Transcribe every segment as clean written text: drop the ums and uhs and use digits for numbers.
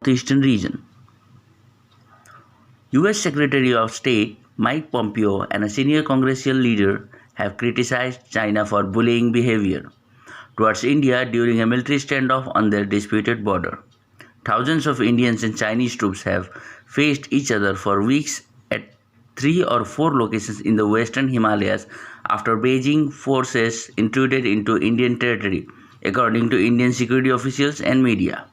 northeastern region. US Secretary of State Mike Pompeo and a senior congressional leader have criticized China for bullying behavior towards India during a military standoff on their disputed border. Thousands of Indians and Chinese troops have faced each other for weeks at 3 or 4 locations in the western Himalayas after Beijing forces intruded into Indian territory, according to Indian security officials and media.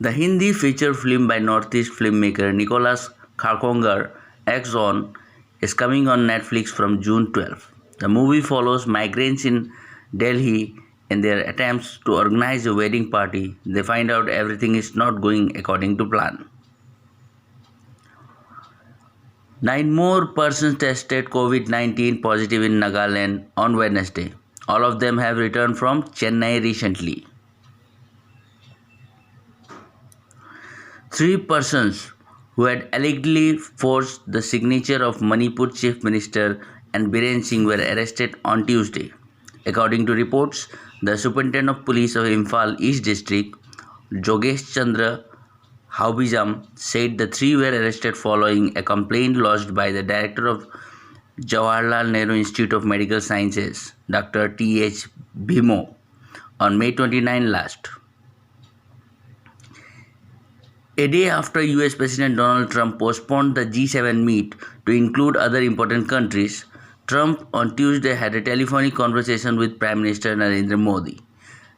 The Hindi feature film by Northeast filmmaker Nicholas Kharkongar, Axon, is coming on Netflix from June 12. The movie follows migrants in Delhi in their attempts to organize a wedding party. They find out everything is not going according to plan. 9 more persons tested COVID-19 positive in Nagaland on Wednesday. All of them have returned from Chennai recently. 3 persons who had allegedly forged the signature of Manipur Chief Minister and Biren Singh were arrested on Tuesday. According to reports, the Superintendent of Police of Imphal East District, Jogesh Chandra Haubijam, said the 3 were arrested following a complaint lodged by the director of Jawaharlal Nehru Institute of Medical Sciences, Dr. T.H. Bhimo, on May 29 last. A day after US President Donald Trump postponed the G7 meet to include other important countries, Trump on Tuesday had a telephonic conversation with Prime Minister Narendra Modi.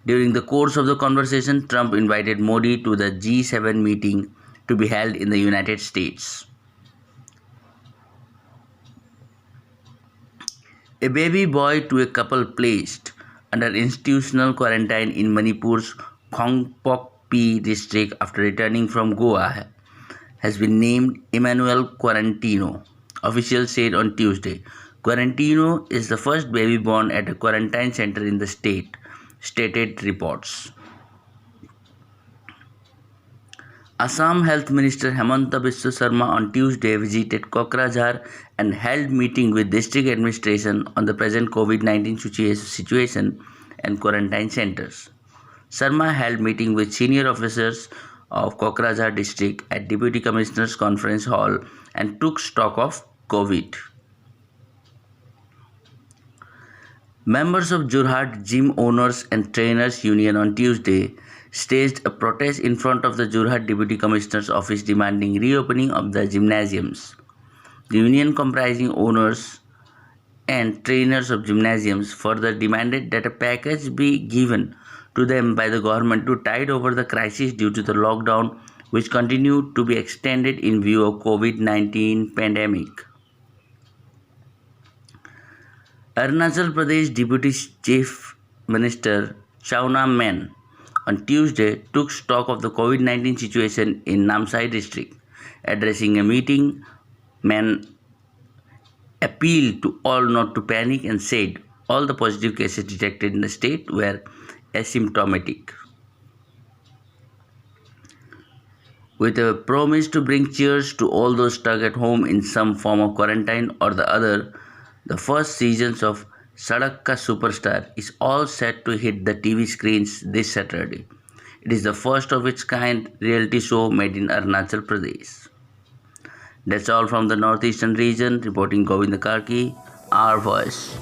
During the course of the conversation, Trump invited Modi to the G7 meeting to be held in the United States. A baby boy to a couple placed under institutional quarantine in Manipur's Khongpokpi district after returning from Goa has been named Emmanuel Quarantino, officials said on Tuesday. Quarantino is the first baby born at a quarantine center in the state, stated reports. Assam Health Minister Hemanta Biswa Sarma on Tuesday visited Kokrajhar and held meeting with district administration on the present COVID-19 situation and quarantine centers. Sarma held meeting with senior officers of Kokrajhar district at Deputy Commissioners Conference Hall and took stock of COVID. Members of Jorhat Gym Owners and Trainers Union on Tuesday staged a protest in front of the Jorhat Deputy Commissioner's office demanding reopening of the gymnasiums. The union, comprising owners and trainers of gymnasiums, further demanded that a package be given to them by the government to tide over the crisis due to the lockdown, which continued to be extended in view of COVID-19 pandemic. Arunachal Pradesh Deputy Chief Minister Chawna Menon on Tuesday took stock of the COVID-19 situation in Namsai district. Addressing a meeting, Menon appealed to all not to panic and said all the positive cases detected in the state were asymptomatic. With a promise to bring cheers to all those stuck at home in some form of quarantine or the other, the first seasons of Sadak Ka Superstar is all set to hit the TV screens this Saturday. It is the first of its kind reality show made in Arunachal Pradesh. That's all from the northeastern region. Reporting Govinda Karki, Our Voice.